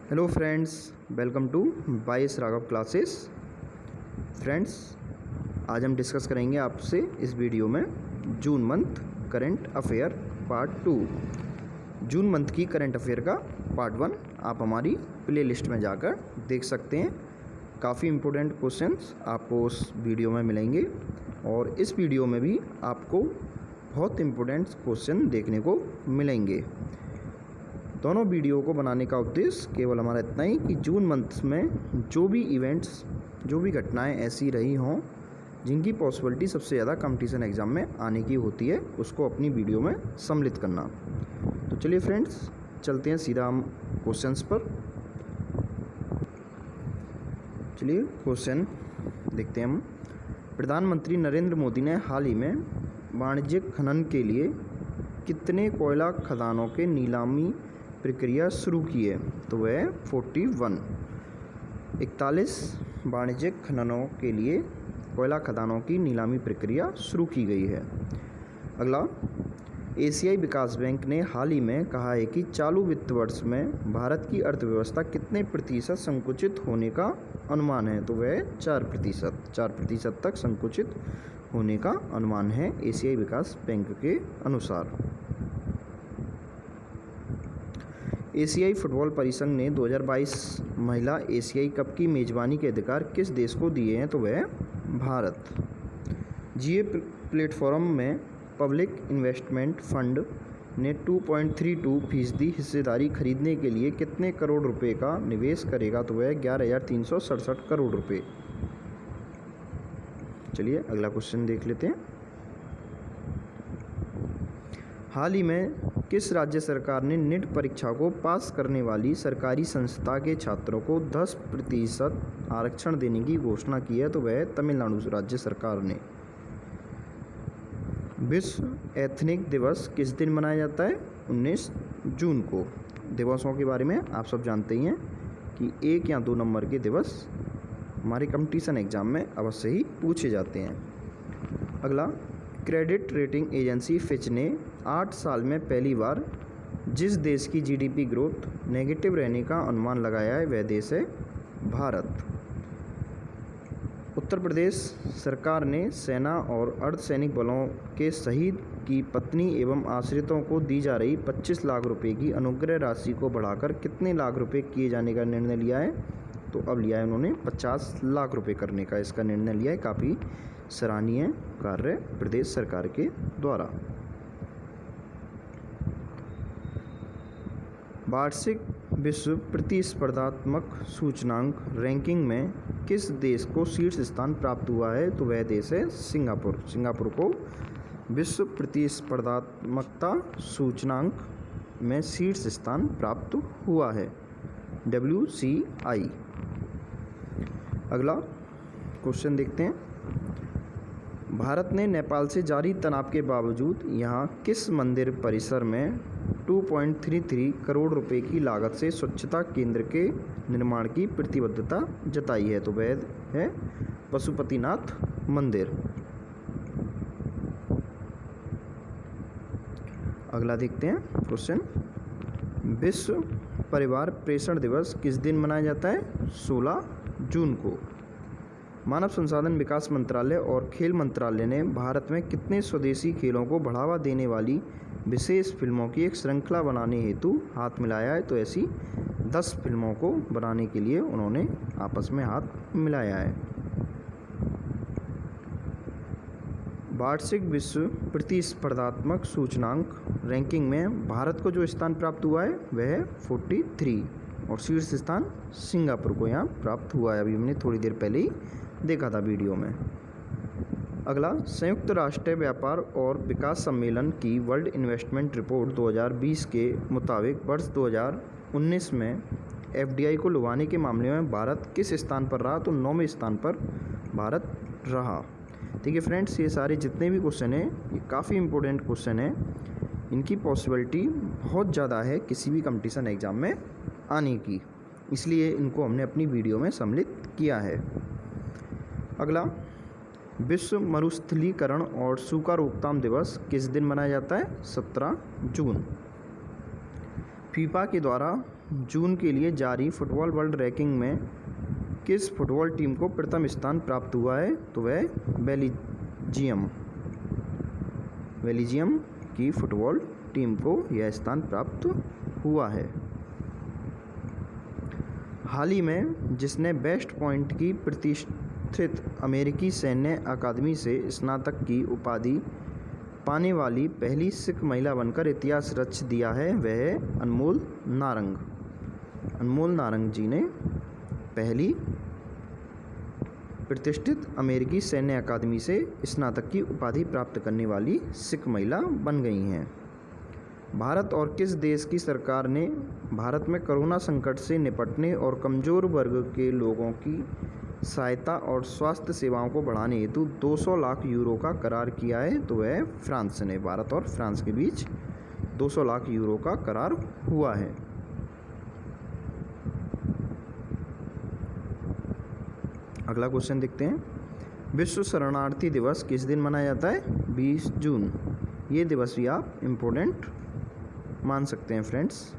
Hello friends, welcome to बाईस Raghav classes. Friends, आज हम डिस्कस करेंगे आपसे इस वीडियो में June month current affair part 2। June month की करंट अफेयर का पार्ट 1 आप हमारी प्लेलिस्ट में जाकर देख सकते हैं। काफ़ी इम्पोर्टेंट क्वेश्चंस आपको उस वीडियो में मिलेंगे और इस वीडियो में भी आपको बहुत इम्पोर्टेंट क्वेश्चन देखने को मिलेंगे। दोनों वीडियो को बनाने का उद्देश्य केवल हमारा इतना ही कि जून मंथ में जो भी इवेंट्स, जो भी घटनाएं ऐसी रही हों जिनकी पॉसिबिलिटी सबसे ज़्यादा कंपटीशन एग्ज़ाम में आने की होती है, उसको अपनी वीडियो में सम्मिलित करना। तो चलिए फ्रेंड्स, चलते हैं सीधा हम क्वेश्चंस पर। चलिए क्वेश्चन देखते हैं हम। प्रधानमंत्री नरेंद्र मोदी ने हाल ही में वाणिज्यिक खनन के लिए कितने कोयला खदानों के नीलामी प्रक्रिया शुरू की है? तो वह 41। 41 वाणिज्यिक खननों के लिए कोयला खदानों की नीलामी प्रक्रिया शुरू की गई है। अगला, एशियाई विकास बैंक ने हाल ही में कहा है कि चालू वित्त वर्ष में भारत की अर्थव्यवस्था कितने प्रतिशत संकुचित होने का अनुमान है? तो वह 4% तक संकुचित होने का अनुमान है एशियाई विकास बैंक के अनुसार। एशियाई फुटबॉल परिसंघ ने 2022 महिला एशियाई कप की मेज़बानी के अधिकार किस देश को दिए हैं? तो वह भारत। जीए प्लेटफॉर्म में पब्लिक इन्वेस्टमेंट फंड ने 2.32% हिस्सेदारी खरीदने के लिए कितने करोड़ रुपए का निवेश करेगा? तो वह 11,367 करोड़ रुपए। चलिए अगला क्वेश्चन देख लेते हैं। हाल ही में किस राज्य सरकार ने नीट परीक्षा को पास करने वाली सरकारी संस्था के छात्रों को 10% आरक्षण देने की घोषणा की है? तो वह तमिलनाडु राज्य सरकार ने। विश्व एथनिक दिवस किस दिन मनाया जाता है? 19 जून को। दिवसों के बारे में आप सब जानते ही हैं कि 1 या 2 नंबर के दिवस हमारे कंपटीशन एग्जाम में अवश्य ही पूछे जाते हैं। अगला, क्रेडिट रेटिंग एजेंसी फिच ने 8 साल में पहली बार जिस देश की जीडीपी ग्रोथ नेगेटिव रहने का अनुमान लगाया है, वह देश है भारत। उत्तर प्रदेश सरकार ने सेना और अर्धसैनिक बलों के शहीद की पत्नी एवं आश्रितों को दी जा रही 25 लाख रुपए की अनुग्रह राशि को बढ़ाकर कितने लाख रुपए किए जाने का निर्णय लिया है? तो अब लिया है उन्होंने 50 लाख रुपए करने का इसका निर्णय लिया है। काफ़ी सराहनीय कार्य प्रदेश सरकार के द्वारा। वार्षिक विश्व प्रतिस्पर्धात्मक सूचकांक रैंकिंग में किस देश को शीर्ष स्थान प्राप्त हुआ है? तो वह देश है सिंगापुर। सिंगापुर को विश्व प्रतिस्पर्धात्मकता सूचकांक में शीर्ष स्थान प्राप्त हुआ है, WCI। अगला क्वेश्चन देखते हैं। भारत ने नेपाल से जारी तनाव के बावजूद यहाँ किस मंदिर परिसर में 2.33 करोड़ रुपए की लागत से स्वच्छता केंद्र के निर्माण की प्रतिबद्धता जताई है? तो वह है पशुपतिनाथ मंदिर। अगला देखते हैं क्वेश्चन। विश्व परिवार प्रेषण दिवस किस दिन मनाया जाता है? 16 जून को। मानव संसाधन विकास मंत्रालय और खेल मंत्रालय ने भारत में कितने स्वदेशी खेलों को बढ़ावा देने वाली विशेष फिल्मों की एक श्रृंखला बनाने हेतु हाथ मिलाया है? तो ऐसी 10 फिल्मों को बनाने के लिए उन्होंने आपस में हाथ मिलाया है। वार्षिक विश्व प्रतिस्पर्धात्मक सूचकांक रैंकिंग में भारत को जो स्थान प्राप्त हुआ है वह है 43 और शीर्ष स्थान सिंगापुर को यहाँ प्राप्त हुआ है। अभी हमने थोड़ी देर पहले ही देखा था वीडियो में। अगला, संयुक्त राष्ट्र व्यापार और विकास सम्मेलन की वर्ल्ड इन्वेस्टमेंट रिपोर्ट 2020 के मुताबिक वर्ष 2019 में FDI को लुभाने के मामले में भारत किस स्थान पर रहा? तो 9वें स्थान पर भारत रहा। ठीक है फ्रेंड्स, ये सारे जितने भी क्वेश्चन हैं ये काफ़ी इम्पोर्टेंट क्वेश्चन हैं। इनकी पॉसिबिलिटी बहुत ज़्यादा है किसी भी कंपटीशन एग्ज़ाम में आने की, इसलिए इनको हमने अपनी वीडियो में सम्मिलित किया है। अगला, विश्व मरुस्थलीकरण और सूखा रोकथाम दिवस किस दिन मनाया जाता है? 17 जून। फीफा के द्वारा जून के लिए जारी फुटबॉल वर्ल्ड रैंकिंग में किस फुटबॉल टीम को प्रथम स्थान प्राप्त हुआ है? तो वह बेल्जियम की फुटबॉल टीम को यह स्थान प्राप्त हुआ है। हाल ही में जिसने वेस्ट पॉइंट की प्रतिष्ठित अमेरिकी सैन्य अकादमी से स्नातक की उपाधि पाने वाली पहली सिख महिला बनकर इतिहास रच दिया है, वह है अनमोल नारंग। अनमोल नारंग जी ने पहली प्रतिष्ठित अमेरिकी सैन्य अकादमी से स्नातक की उपाधि प्राप्त करने वाली सिख महिला बन गई हैं। भारत और किस देश की सरकार ने भारत में कोरोना संकट से निपटने और कमज़ोर वर्ग के लोगों की सहायता और स्वास्थ्य सेवाओं को बढ़ाने हेतु 200 लाख यूरो का करार किया है? तो वह फ्रांस ने, भारत और फ्रांस के बीच 200 लाख यूरो का करार हुआ है। अगला क्वेश्चन देखते हैं। विश्व शरणार्थी दिवस किस दिन मनाया जाता है? 20 जून। ये दिवस भी आप इम्पोर्टेंट मान सकते हैं फ्रेंड्स।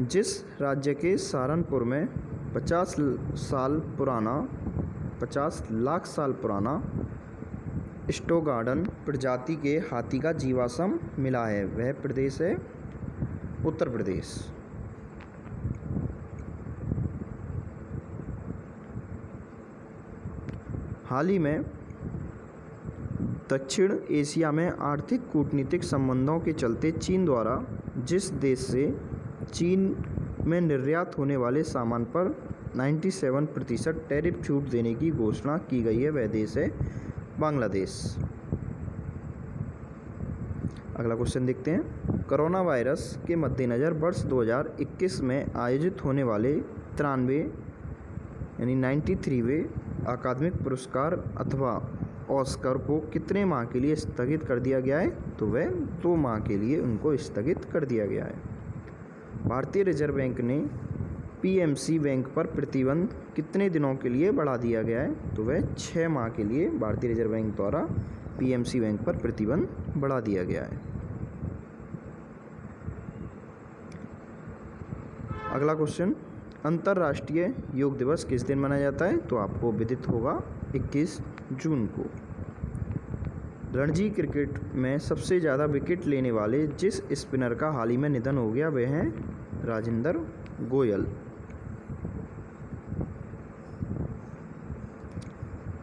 जिस राज्य के सहारनपुर में 50 लाख साल पुराना स्टोगार्डन प्रजाति के हाथी का जीवाश्म मिला है, वह प्रदेश है उत्तर प्रदेश। हाल ही में दक्षिण एशिया में आर्थिक कूटनीतिक संबंधों के चलते चीन द्वारा जिस देश से चीन में निर्यात होने वाले सामान पर 97% टैरिफ छूट देने की घोषणा की गई है, वह देश है बांग्लादेश। अगला क्वेश्चन देखते हैं। कोरोना वायरस के मद्देनज़र वर्ष 2021 में आयोजित होने वाले 93वें अकादमिक पुरस्कार अथवा ऑस्कर को कितने माह के लिए स्थगित कर दिया गया है? तो वह 2 माह के लिए उनको स्थगित कर दिया गया है। भारतीय रिजर्व बैंक ने पीएमसी बैंक पर प्रतिबंध कितने दिनों के लिए बढ़ा दिया गया है? तो वह 6 माह के लिए भारतीय रिजर्व बैंक द्वारा पीएमसी बैंक पर प्रतिबंध बढ़ा दिया गया है। अगला क्वेश्चन। अंतर्राष्ट्रीय योग दिवस किस दिन मनाया जाता है? तो आपको विदित होगा 21 जून को। रणजी क्रिकेट में सबसे ज़्यादा विकेट लेने वाले जिस स्पिनर का हाल ही में निधन हो गया, वह हैं राजेंद्र गोयल।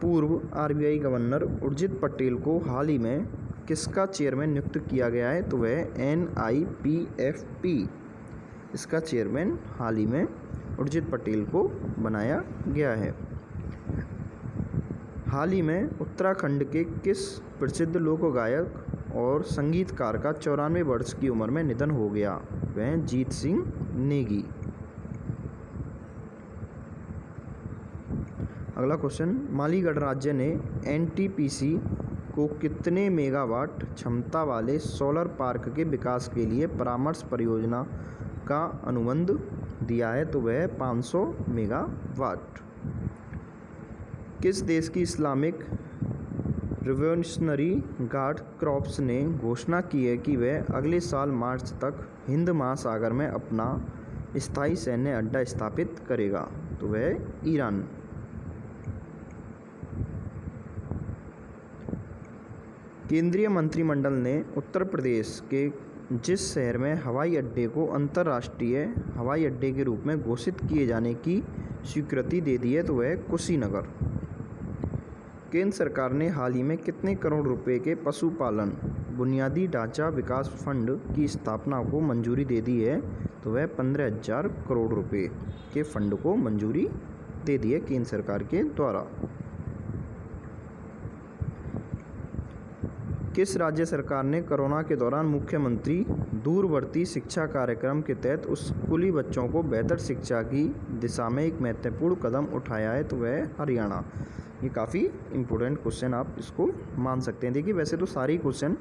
पूर्व आरबीआई गवर्नर उर्जित पटेल को हाल ही में किसका चेयरमैन नियुक्त किया गया है? तो वह NIPFP इसका चेयरमैन हाल ही में उर्जित पटेल को बनाया गया है। हाल ही में उत्तराखंड के किस प्रसिद्ध लोक गायक और संगीतकार का 94 वर्ष की उम्र में निधन हो गया? वह जीत सिंह नेगी। अगला क्वेश्चन। माली गणराज्य ने NTPC को कितने मेगावाट क्षमता वाले सोलर पार्क के विकास के लिए परामर्श परियोजना का अनुबंध दिया है? तो वह 500 मेगावाट। किस देश की इस्लामिक रिवॉल्यूशनरी गार्ड क्रॉप्स ने घोषणा की है कि वह अगले साल मार्च तक हिंद महासागर में अपना स्थायी सैन्य अड्डा स्थापित करेगा? तो वह ईरान। केंद्रीय मंत्रिमंडल ने उत्तर प्रदेश के जिस शहर में हवाई अड्डे को अंतर्राष्ट्रीय हवाई अड्डे के रूप में घोषित किए जाने की स्वीकृति दे दी है? तो वह कुशीनगर। केंद्र सरकार ने हाल ही में कितने करोड़ रुपए के पशुपालन बुनियादी ढांचा विकास फंड की स्थापना को मंजूरी दे दी है? तो वह 15,000 करोड़ रुपए के फंड को मंजूरी दे दी है केंद्र सरकार के द्वारा। किस राज्य सरकार ने कोरोना के दौरान मुख्यमंत्री दूरवर्ती शिक्षा कार्यक्रम के तहत स्कूली बच्चों को बेहतर शिक्षा की दिशा में एक महत्वपूर्ण कदम उठाया है? तो वह हरियाणा। ये काफ़ी इम्पोर्टेंट क्वेश्चन, आप इसको मान सकते हैं। देखिए वैसे तो सारे क्वेश्चन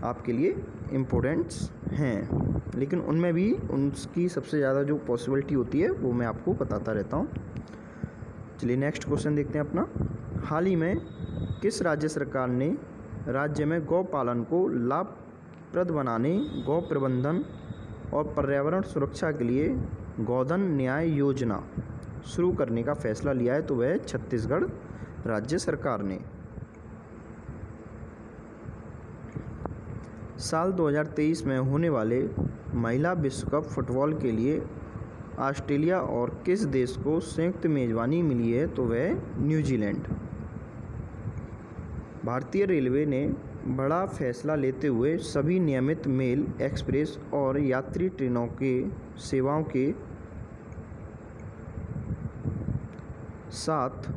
आपके लिए इम्पोर्टेंट्स हैं, लेकिन उनमें भी उनकी सबसे ज़्यादा जो पॉसिबिलिटी होती है वो मैं आपको बताता रहता हूँ। चलिए नेक्स्ट क्वेश्चन देखते हैं अपना। हाल ही में किस राज्य सरकार ने राज्य में गौ पालन को लाभप्रद बनाने गौ प्रबंधन और पर्यावरण सुरक्षा के लिए गोधन न्याय योजना शुरू करने का फैसला लिया है? तो वह छत्तीसगढ़ राज्य सरकार ने। साल 2023 में होने वाले महिला विश्व कप फुटबॉल के लिए ऑस्ट्रेलिया और किस देश को संयुक्त मेजबानी मिली है? तो वह न्यूजीलैंड। भारतीय रेलवे ने बड़ा फैसला लेते हुए सभी नियमित मेल, एक्सप्रेस और यात्री ट्रेनों के सेवाओं के साथ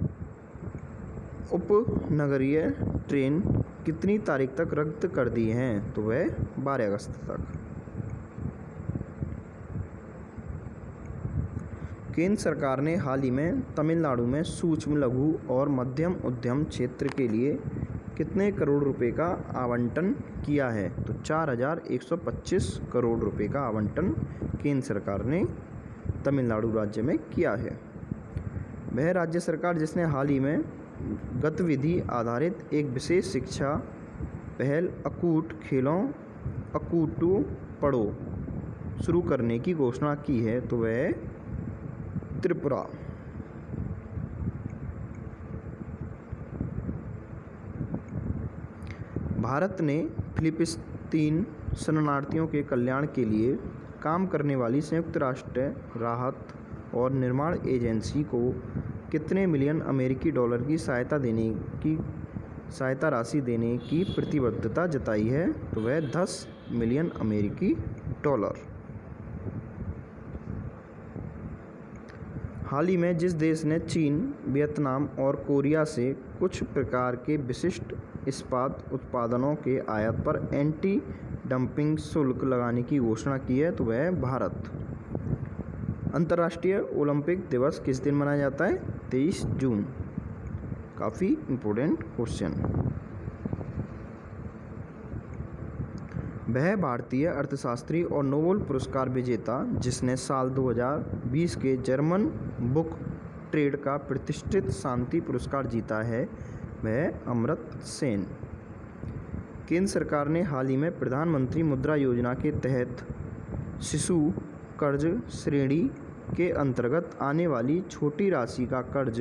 उपनगरीय ट्रेन कितनी तारीख तक रद्द कर दी हैं? तो वह 12 अगस्त तक। केंद्र सरकार ने हाल ही में तमिलनाडु में सूक्ष्म, लघु और मध्यम उद्यम क्षेत्र के लिए कितने करोड़ रुपए का आवंटन किया है? तो 4125 करोड़ रुपए का आवंटन केंद्र सरकार ने तमिलनाडु राज्य में किया है। वह राज्य सरकार जिसने हाल ही में गतिविधि आधारित एक विशेष शिक्षा पहल अकूट खेलों अकूटू पढ़ो शुरू करने की घोषणा की है? तो वह त्रिपुरा। भारत ने फिलिस्तीन शरणार्थियों के कल्याण के लिए काम करने वाली संयुक्त राष्ट्र राहत और निर्माण एजेंसी को कितने मिलियन अमेरिकी डॉलर की सहायता राशि देने की प्रतिबद्धता जताई है? तो वह 10 मिलियन अमेरिकी डॉलर। हाल ही में जिस देश ने चीन, वियतनाम और कोरिया से कुछ प्रकार के विशिष्ट इस्पात उत्पादनों के आयात पर एंटी डंपिंग शुल्क लगाने की घोषणा की है? तो वह भारत। अंतर्राष्ट्रीय ओलंपिक दिवस किस दिन मनाया जाता है? 23 जून। काफ़ी इम्पोर्टेंट क्वेश्चन। वह भारतीय अर्थशास्त्री और नोबेल पुरस्कार विजेता जिसने साल 2020 के जर्मन बुक ट्रेड का प्रतिष्ठित शांति पुरस्कार जीता है, वह अमर्त्य सेन। केंद्र सरकार ने हाल ही में प्रधानमंत्री मुद्रा योजना के तहत शिशु कर्ज श्रेणी के अंतर्गत आने वाली छोटी राशि का कर्ज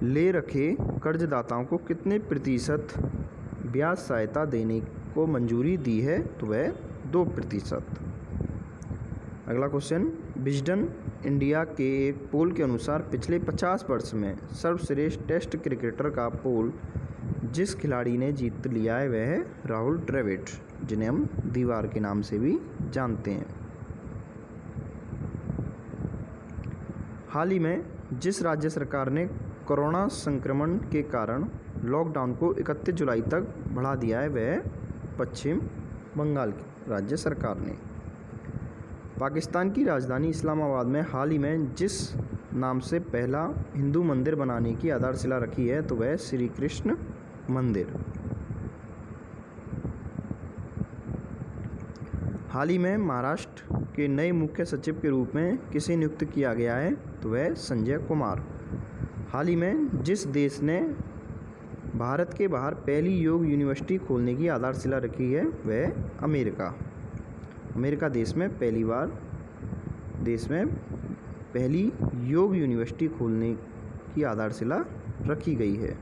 ले रखे कर्जदाताओं को कितने प्रतिशत ब्याज सहायता देने को मंजूरी दी है? तो वह 2%। अगला क्वेश्चन, विजडन इंडिया के एक पोल के अनुसार पिछले 50 वर्ष में सर्वश्रेष्ठ टेस्ट क्रिकेटर का पोल जिस खिलाड़ी ने जीत लिया है वह है राहुल द्रविड़, जिन्हें हम दीवार के नाम से भी जानते हैं। हाल ही में जिस राज्य सरकार ने कोरोना संक्रमण के कारण लॉकडाउन को 31 जुलाई तक बढ़ा दिया है वह पश्चिम बंगाल की राज्य सरकार ने। पाकिस्तान की राजधानी इस्लामाबाद में हाल ही में जिस नाम से पहला हिंदू मंदिर बनाने की आधारशिला रखी है तो वह श्री कृष्ण मंदिर। हाल ही में महाराष्ट्र के नए मुख्य सचिव के रूप में किसे नियुक्त किया गया है तो वह संजय कुमार। हाल ही में जिस देश ने भारत के बाहर पहली योग यूनिवर्सिटी खोलने की आधारशिला रखी है वह अमेरिका। अमेरिका देश में पहली योग यूनिवर्सिटी खोलने की आधारशिला रखी गई है।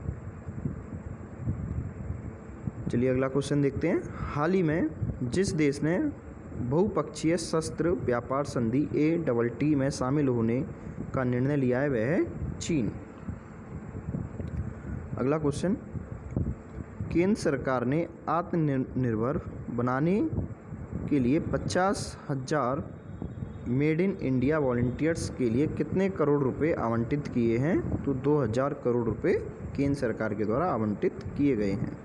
चलिए अगला क्वेश्चन देखते हैं। हाल ही में जिस देश ने बहुपक्षीय शस्त्र व्यापार संधि ATT में शामिल होने का निर्णय लिया है वह है चीन। अगला क्वेश्चन, केंद्र सरकार ने आत्मनिर्भर बनाने के लिए 50,000 मेड इन इंडिया वॉलंटियर्स के लिए कितने करोड़ रुपए आवंटित किए हैं? तो 2,000 करोड़ रुपए केंद्र सरकार के द्वारा आवंटित किए गए हैं।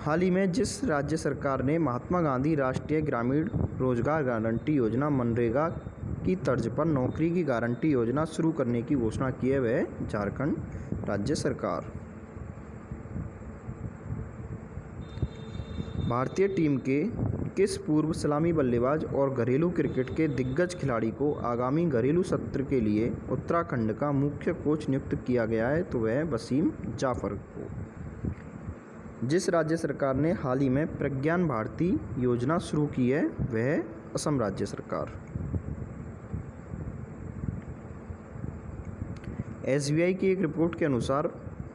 हाल ही में जिस राज्य सरकार ने महात्मा गांधी राष्ट्रीय ग्रामीण रोजगार गारंटी योजना मनरेगा की तर्ज पर नौकरी की गारंटी योजना शुरू करने की घोषणा की है वह झारखंड राज्य सरकार। भारतीय टीम के किस पूर्व सलामी बल्लेबाज और घरेलू क्रिकेट के दिग्गज खिलाड़ी को आगामी घरेलू सत्र के लिए उत्तराखंड का मुख्य कोच नियुक्त किया गया है? तो वह वसीम जाफर को। जिस राज्य सरकार ने हाल ही में प्रज्ञान भारती योजना शुरू की है वह है असम राज्य सरकार। SBI की एक रिपोर्ट के अनुसार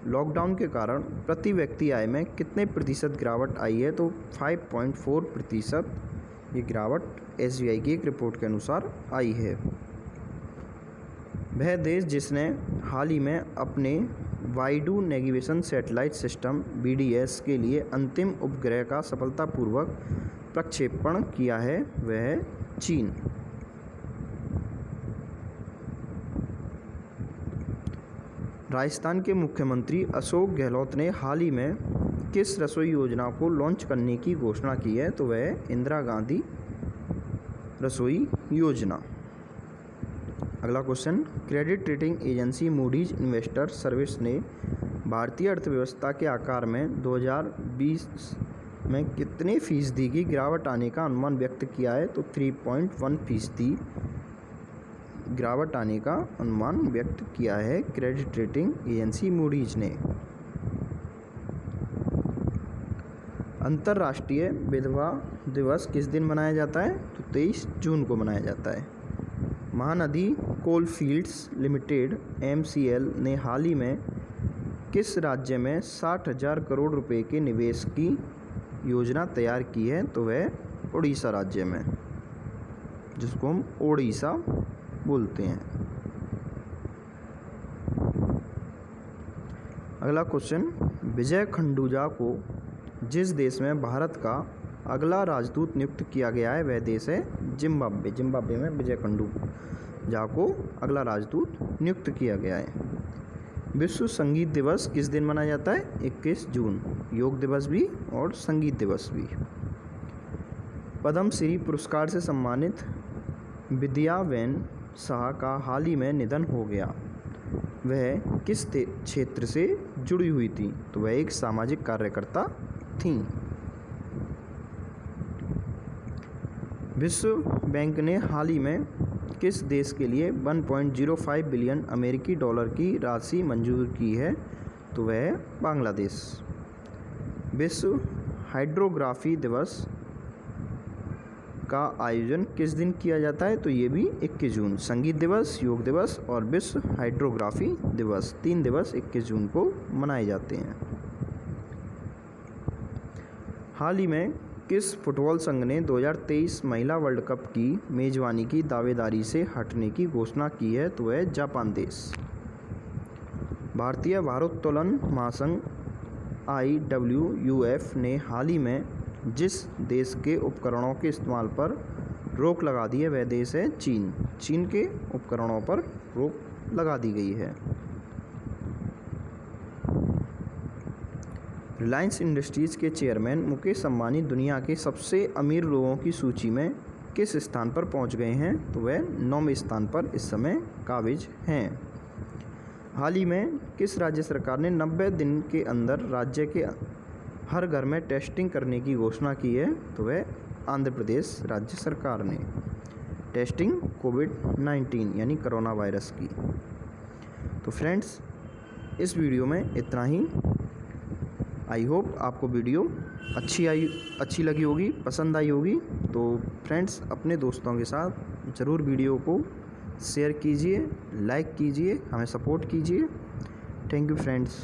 लॉकडाउन के कारण प्रति व्यक्ति आय में कितने प्रतिशत गिरावट आई है, तो 5.4% ये गिरावट SBI की एक रिपोर्ट के अनुसार आई है। वह देश जिसने हाल ही में अपने वाइडू नेविगेशन सैटेलाइट सिस्टम BDS के लिए अंतिम उपग्रह का सफलतापूर्वक प्रक्षेपण किया है वह है चीन। राजस्थान के मुख्यमंत्री अशोक गहलोत ने हाल ही में किस रसोई योजना को लॉन्च करने की घोषणा की है, तो वह है इंदिरा गांधी रसोई योजना। अगला question, credit rating agency Moody's investor service ने भारतीय अर्थव्यवस्था के आकार में 2020 में कितने फीसदी की गिरावट आने का अनुमान व्यक्त किया है, तो 3.1% गिरावट आने का अनुमान व्यक्त किया है क्रेडिट रेटिंग एजेंसी मूडीज ने। अंतर्राष्ट्रीय विधवा दिवस किस दिन मनाया जाता है, तो 23 जून को मनाया जाता है। महानदी कोलफील्ड्स लिमिटेड MCL ने हाल ही में किस राज्य में 60,000 करोड़ रुपए के निवेश की योजना तैयार की है, तो वह उड़ीसा राज्य में, जिसको हम ओडिशा बोलते हैं। अगला क्वेश्चन, विजय खंडूजा को जिस देश में भारत का अगला राजदूत नियुक्त किया गया है वह देश है जिम्बाब्वे। जिम्बाब्वे में विजय खंडूजा को अगला राजदूत नियुक्त किया गया है। विश्व संगीत दिवस किस दिन मनाया जाता है, 21 जून। योग दिवस भी और संगीत दिवस भी। पद्म श्री पुरस्कार से सम्मानित विद्यावेन शाह का हाल ही में निधन हो गया। वह किस क्षेत्र से जुड़ी हुई थी, तो वह एक सामाजिक कार्यकर्ता थीं। विश्व बैंक ने हाल ही में किस देश के लिए 1.05 बिलियन अमेरिकी डॉलर की राशि मंजूर की है, तो वह है बांग्लादेश। विश्व हाइड्रोग्राफी दिवस का आयोजन किस दिन किया जाता है, तो ये भी 21 जून। संगीत दिवस, योग दिवस और विश्व हाइड्रोग्राफी दिवस, 3 दिवस 21 जून को मनाए जाते हैं। हाल ही में किस फुटबॉल संघ ने 2023 महिला वर्ल्ड कप की मेजबानी की दावेदारी से हटने की घोषणा की है, तो वह जापान देश। भारतीय भारोत्तोलन महासंघ IWUF ने हाल ही में जिस देश के उपकरणों के इस्तेमाल पर रोक लगा दी है वह देश है चीन। चीन के उपकरणों पर रोक लगा दी गई है। रिलायंस इंडस्ट्रीज़ के चेयरमैन मुकेश अंबानी दुनिया के सबसे अमीर लोगों की सूची में किस स्थान पर पहुंच गए हैं, तो वह 9वें स्थान पर इस समय काबिज हैं। हाल ही में किस राज्य सरकार ने 90 दिन के अंदर राज्य के हर घर में टेस्टिंग करने की घोषणा की है, तो वह आंध्र प्रदेश राज्य सरकार ने टेस्टिंग कोविड-19 यानी कोरोना वायरस की। तो फ्रेंड्स, इस वीडियो में इतना ही। आई होप आपको वीडियो अच्छी लगी होगी, पसंद आई होगी। तो फ्रेंड्स, अपने दोस्तों के साथ ज़रूर वीडियो को शेयर कीजिए, लाइक कीजिए, हमें सपोर्ट कीजिए। Thank you friends.